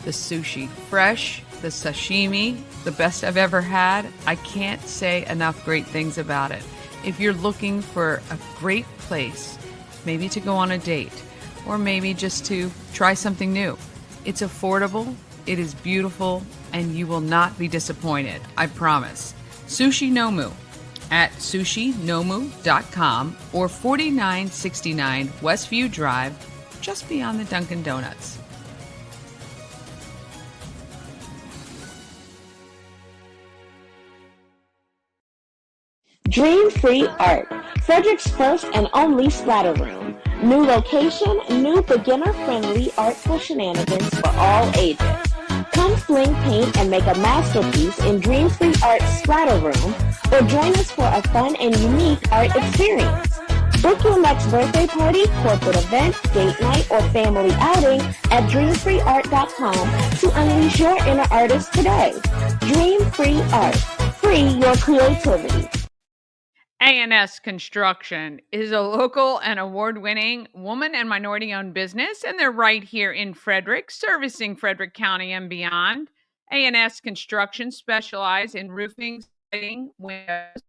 The sushi, fresh, the sashimi, the best I've ever had. I can't say enough great things about it. If you're looking for a great place, maybe to go on a date, or maybe just to try something new, it's affordable, it is beautiful, and you will not be disappointed, I promise. Sushi Nomu at sushinomu.com or 4969 Westview Drive, just beyond the Dunkin' Donuts. Dream Free Art, Frederick's first and only splatter room. New location, new beginner-friendly artful shenanigans for all ages. Come fling paint and make a masterpiece in Dream Free Art's splatter room, or join us for a fun and unique art experience. Book your next birthday party, corporate event, date night, or family outing at dreamfreeart.com to unleash your inner artist today. Dream Free Art. Free your creativity. A&S Construction is a local and award-winning woman and minority-owned business, and they're right here in Frederick, servicing Frederick County and beyond. A&S Construction specializes in roofing, siding, windows,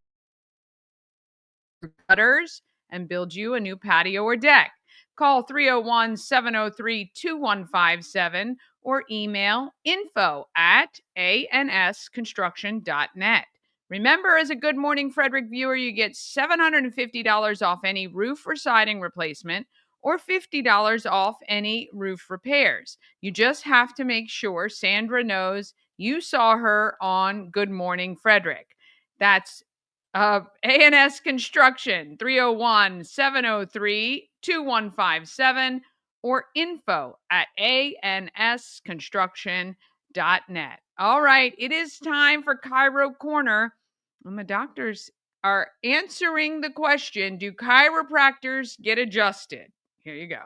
gutters, and build you a new patio or deck. Call 301-703-2157 or email info@ansconstruction.net. Remember, as a Good Morning Frederick viewer, you get $750 off any roof or siding replacement or $50 off any roof repairs. You just have to make sure Sandra knows you saw her on Good Morning Frederick. That's A&S Construction, 301-703-2157 or info@ansconstruction.net. All right, it is time for Chiro Corner. And the doctors are answering the question, do chiropractors get adjusted? Here you go.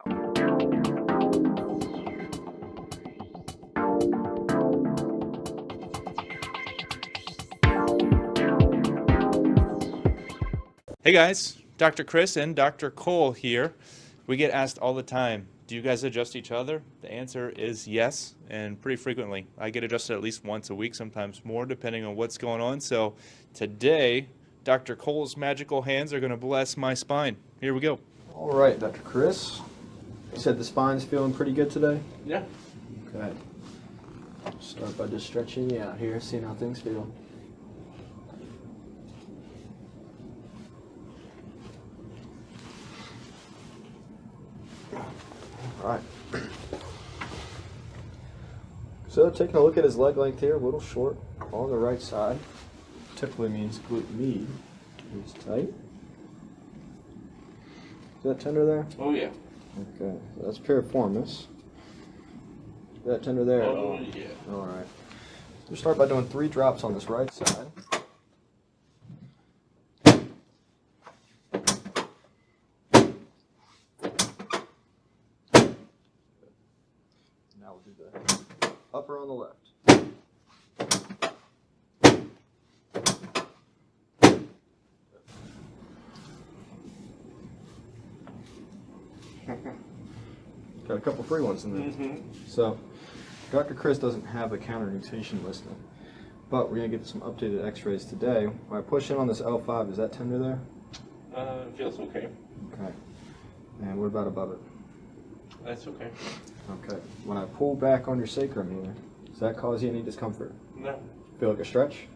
Hey guys, Dr. Chris and Dr. Cole here. We get asked all the time, do you guys adjust each other? The answer is yes, and pretty frequently. I get adjusted at least once a week, sometimes more, depending on what's going on. So today, Dr. Cole's magical hands are going to bless my spine. Here we go. All right, Dr. Chris. You said the spine's feeling pretty good today? Yeah. Okay. Start by just stretching you out here, seeing how things feel. All right. So taking a look at his leg length here, a little short on the right side. Typically means glute med is tight. Is that tender there? Oh yeah. Okay, so that's piriformis. Is that tender there? Oh yeah. All right. We'll start by doing 3 drops on this right side. Now we'll do the upper on the left. Got a couple free ones in there. So, Dr. Chris doesn't have a counter-nutation listing, but we're going to get some updated x-rays today. When I push in on this L5, is that tender there? It feels okay. Okay. And what about above it? That's okay. Okay. When I pull back on your sacrum here, does that cause you any discomfort? No. Feel like a stretch?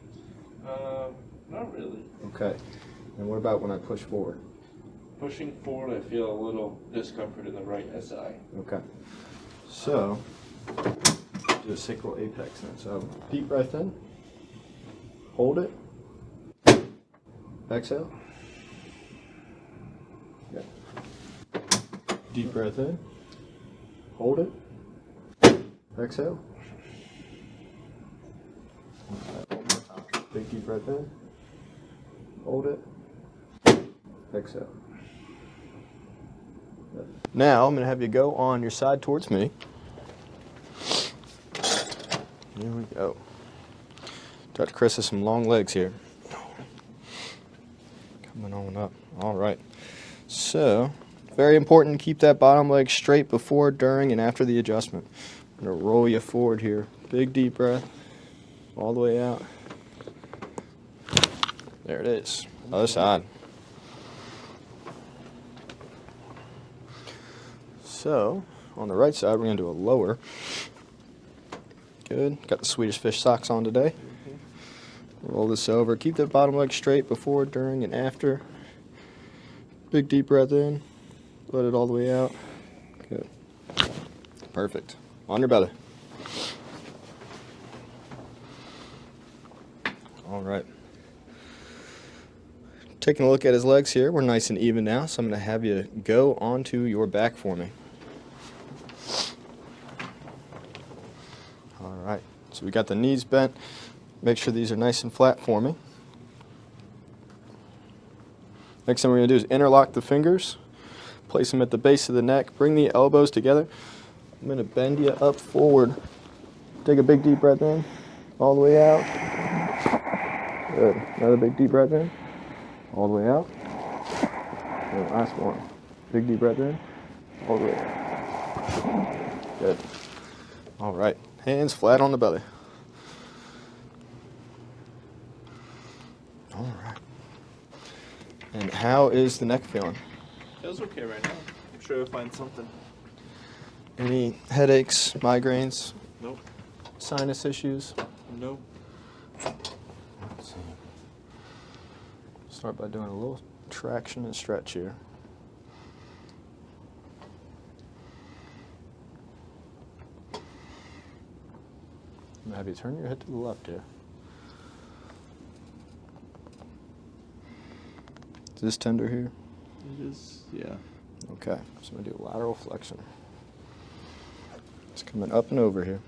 Not really. Okay. And what about when I push forward? Pushing forward, I feel a little discomfort in the right SI. Okay. So, do a sacral apex then. So, deep breath in. Hold it. Exhale. Okay. Deep breath in. Hold it. Exhale. Okay, one more time. Big deep breath in. Hold it. Exhale. Now I'm going to have you go on your side towards me. Here we go. Dr. Chris has some long legs here. Coming on up. All right. So, very important to keep that bottom leg straight before, during, and after the adjustment. I'm going to roll you forward here. Big deep breath. All the way out. There it is. Other side. So, on the right side, we're going to do a lower. Good. Got the Swedish fish socks on today. Roll this over. Keep that bottom leg straight before, during, and after. Big deep breath in. Let it all the way out. Good. Perfect. On your belly. All right. Taking a look at his legs here. We're nice and even now, so I'm going to have you go onto your back for me. All right. So we got the knees bent. Make sure these are nice and flat for me. Next thing we're going to do is interlock the fingers. Place them at the base of the neck. Bring the elbows together. I'm going to bend you up forward. Take a big deep breath in. All the way out. Good. Another big deep breath in. All the way out. Good. Last one. Big deep breath in. All the way out. Good. All right. Hands flat on the belly. All right. And how is the neck feeling? Feels okay right now. I'm sure I'll find something. Any headaches, migraines, Nope. sinus issues? Nope. Let's see. Start by doing a little traction and stretch here. I'm gonna have you turn your head to the left here. Is this tender here? It is, yeah. Okay, so I'm gonna do a lateral flexion. It's coming up and over here.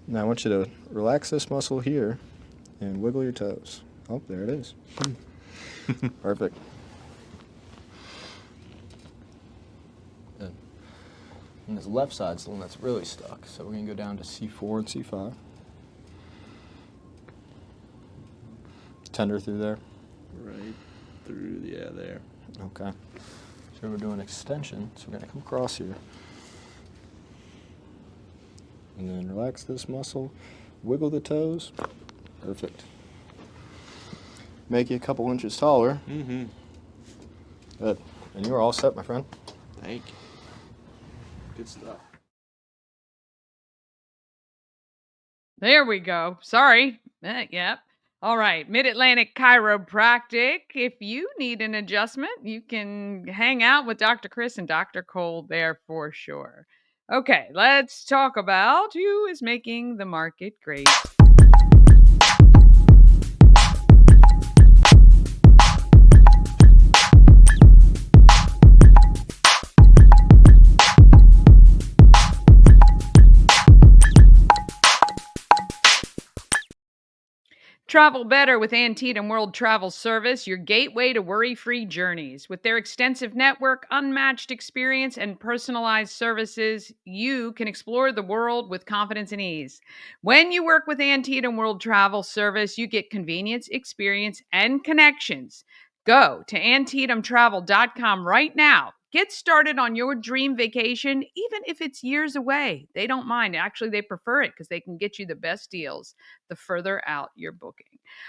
Now I want you to relax this muscle here and wiggle your toes. Oh, there it is. Perfect. Good. And this left side's the one that's really stuck. So we're going to go down to C4 and C5. Tender through there. Right through, yeah, there. Okay. So we're doing extension. So we're going to come across here. And then relax this muscle. Wiggle the toes. Perfect. Make you a couple inches taller. Mm-hmm. Good. And you're all set, my friend. Thank you. Good stuff. There we go. Sorry. Yep. All right. MidAtlantic Chiropractic. If you need an adjustment, you can hang out with Dr. Chris and Dr. Cole there for sure. Okay, let's talk about who is making the market great. Travel better with Antietam World Travel Service, your gateway to worry-free journeys. With their extensive network, unmatched experience, and personalized services, you can explore the world with confidence and ease. When you work with Antietam World Travel Service, you get convenience, experience, and connections. Go to AntietamTravel.com right now. Get started on your dream vacation, even if it's years away. They don't mind. Actually, they prefer it because they can get you the best deals the further out you're booking.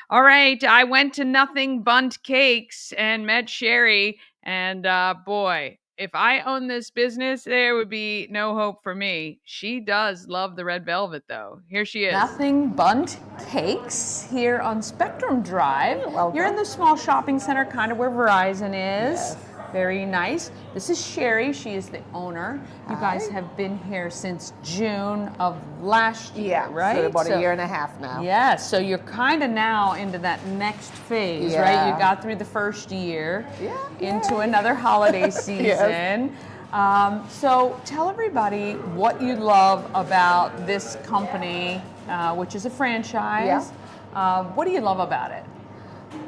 All right, I went to Nothing Bundt Cakes and met Shari, and boy, if I owned this business, there would be no hope for me. She does love the red velvet, though. Here she is. Nothing Bundt Cakes here on Spectrum Drive. You're in the small shopping center, kind of where Verizon is. Yes. Very nice. This is Shari. She is the owner. You guys have been here since June of last year, right? So about a year and a half now. Yeah, so you're kind of now into that next phase, right? You got through the first year into another holiday season. So tell everybody what you love about this company, which is a franchise. What do you love about it?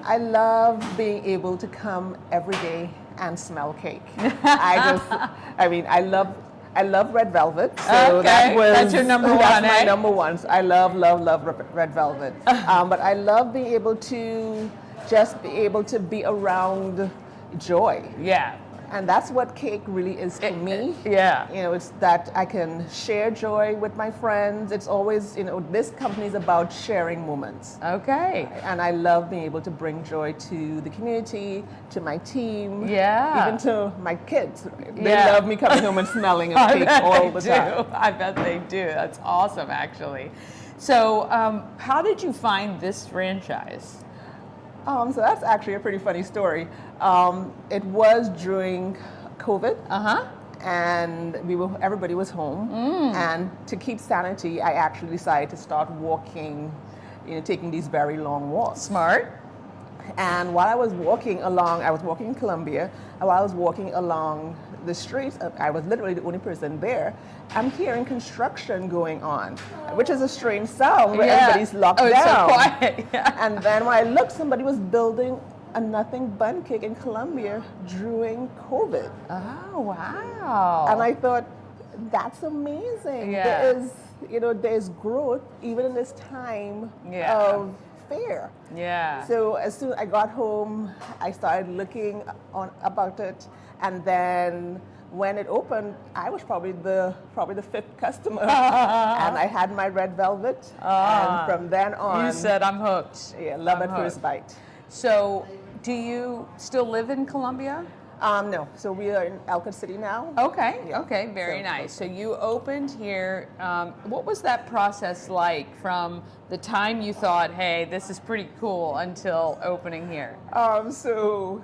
I love being able to come every day and smell cake. I love red velvet. So that's your number one. That's my number one. So I love red velvet. But I love being able to just be around joy. Yeah. And that's what cake really is to me. Yeah. You know, it's that I can share joy with my friends. It's always, this company is about sharing moments. Okay. And I love being able to bring joy to the community, to my team. Yeah. Even to my kids. They love me coming home and smelling of cake all the time. I bet they do. That's awesome, actually. So, how did you find this franchise? So that's actually a pretty funny story. It was during COVID, and everybody was home. And to keep sanity, I actually decided to start walking, taking these very long walks. Smart. And while I was walking along, I was walking in Columbia, and while I was walking along the streets, I was literally the only person there. I'm hearing construction going on, which is a strange sound where everybody's locked down. It's so quiet. And then when I looked, somebody was building a Nothing Bundt Cake in Columbia during COVID. Oh, wow. And I thought, that's amazing. There's growth even in this time of fear. Yeah. So as soon as I got home, I started looking about it, and then when it opened, I was probably the fifth customer, and I had my red velvet, and from then on, you said I'm hooked. Yeah, love at first bite. So, do you still live in Columbia? No, so we are in Ellicott City now. Okay, okay, very nice. So you opened here. What was that process like from the time you thought, hey, this is pretty cool, until opening here? So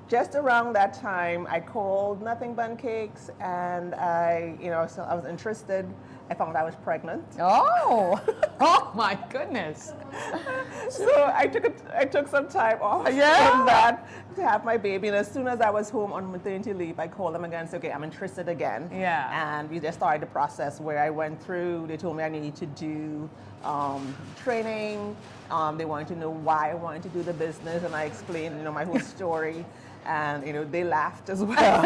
just around that time, I called Nothing Bundt Cakes, and so I was interested. I found I was pregnant. Oh, oh my goodness. So I took some time off from that to have my baby. And as soon as I was home on maternity leave, I called them again and said, okay, I'm interested again. Yeah. And we just started the process where I went through. They told me I needed to do training. They wanted to know why I wanted to do the business, and I explained, my whole story. And they laughed as well.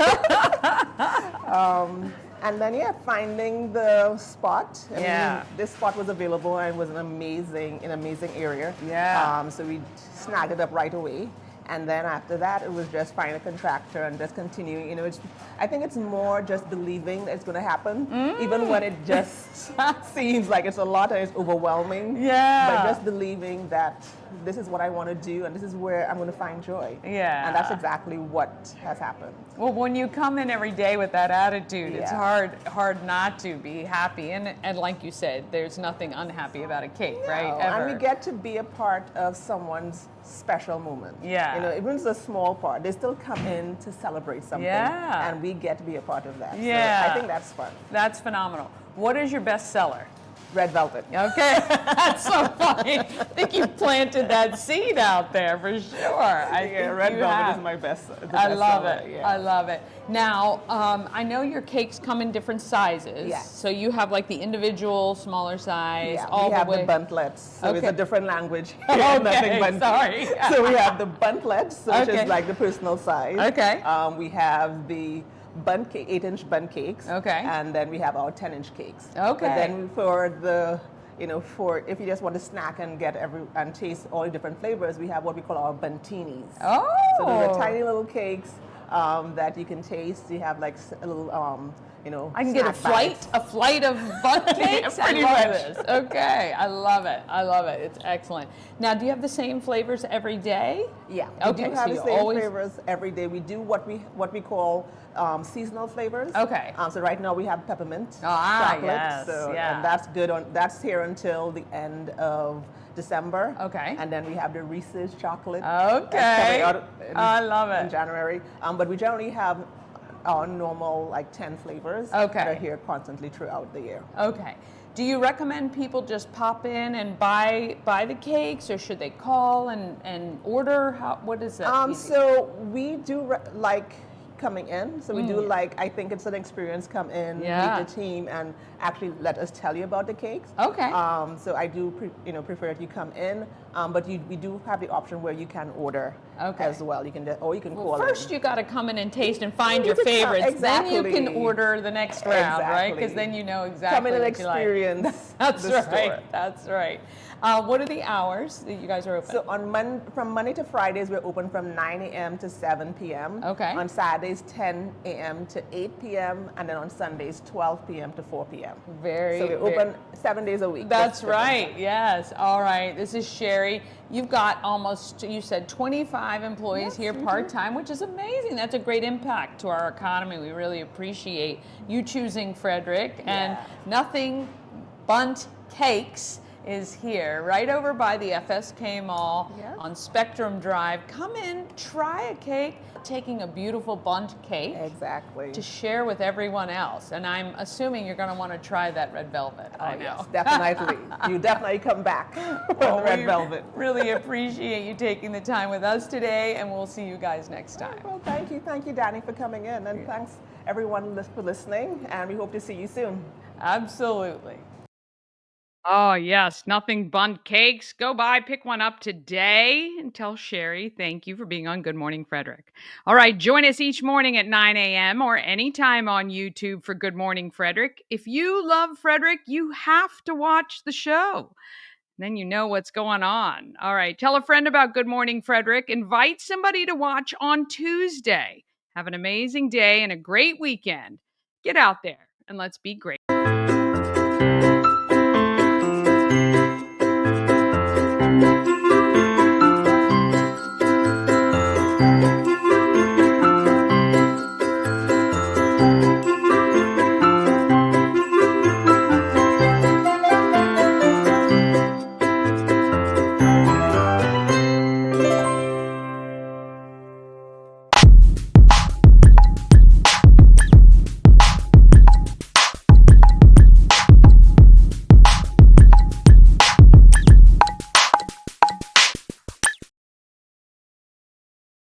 And then finding the spot. I mean, this spot was available and it was an amazing area. Yeah. So we snagged it up right away. And then after that, it was just finding a contractor and just continuing. I think it's more just believing that it's going to happen, even when it just seems like it's a lot and it's overwhelming. Yeah. But just believing that this is what I want to do and this is where I'm going to find joy. Yeah. And that's exactly what has happened. Well, when you come in every day with that attitude, it's hard not to be happy. And like you said, there's nothing unhappy about a cake, right? Ever. And we get to be a part of someone's special moment. Yeah. Even if it's a small part, they still come in to celebrate something. Yeah. And we get to be a part of that. Yeah. So I think that's fun. That's phenomenal. What is your best seller? Red velvet. Okay, that's so funny. I think you planted that seed out there for sure. Red velvet is my best. I love seller, it. yeah. I love it. Now, I know your cakes come in different sizes. Yes. So you have like the individual, smaller size, Yeah, all we have the way. the Bundtlets, so it's a different language. Okay, Nothing but sorry. So we have the Bundtlets, which Okay. is like the personal size. Okay. We have the Bundt cake, 8-inch Bundt cakes. Okay. And then we have our 10-inch cakes. Okay. But then for the for if you just want to snack and get and taste all the different flavors, we have what we call our Bundtinis. Oh. So those are tiny little cakes that you can taste. You have like a little I can get a flight of Bundt cakes. I Pretty love much. this. Okay, I love it. I love it. It's excellent. Now, do you have the same flavors every day? Yeah. Okay, We do so have you the same always- flavors every day. We do what we call seasonal flavors. Okay. So right now we have peppermint yes, chocolate. yeah. And that's good that's here until the end of December. Okay. And then we have the Reese's chocolate. Okay. That's coming out I love it. in January. But we generally have our normal like 10 flavors Okay. that are here constantly throughout the year. Okay. Do you recommend people just pop in and buy the cakes, or should they call and order? What is that? So we do like coming in. So we do like, I think it's an experience, come in, meet the team, and actually let us tell you about the cakes. Okay. So I do prefer if you come in, but we do have the option where you can order as well. You can call First, in. you got to come in and taste and find your You can come- favorites. Then you can exactly. order the next round, right? Because Exactly. then you know exactly Come in and what you like. experience That's the right. store. That's right. What are the hours that you guys are open? So from Monday to Fridays, we're open from 9 a.m. to 7 p.m. Okay. On Saturdays, 10 a.m. to 8 p.m. And then on Sundays, 12 p.m. to 4 p.m. So we're open 7 days a week. That's different right. times. Yes. All right. This is Shari. You've got almost, you said 25 employees here part-time, which is amazing. That's a great impact to our economy. We really appreciate you choosing Frederick. And Nothing Bundt Cakes is here right over by the FSK Mall on Spectrum Drive. Come in, try a cake, taking a beautiful Bundt cake Exactly. to share with everyone else. And I'm assuming you're going to want to try that red velvet. I know. Yes, definitely. You definitely come back for the red velvet. Really appreciate you taking the time with us today, and we'll see you guys next time. Well, thank you, Dani, for coming in, and thanks everyone for listening. And we hope to see you soon. Absolutely. Oh, yes. Nothing Bundt cakes. Go by, pick one up today, and tell Shari thank you for being on Good Morning Frederick. All right. Join us each morning at 9 a.m. or anytime on YouTube for Good Morning Frederick. If you love Frederick, you have to watch the show. Then you know what's going on. All right. Tell a friend about Good Morning Frederick. Invite somebody to watch on Tuesday. Have an amazing day and a great weekend. Get out there and let's be great.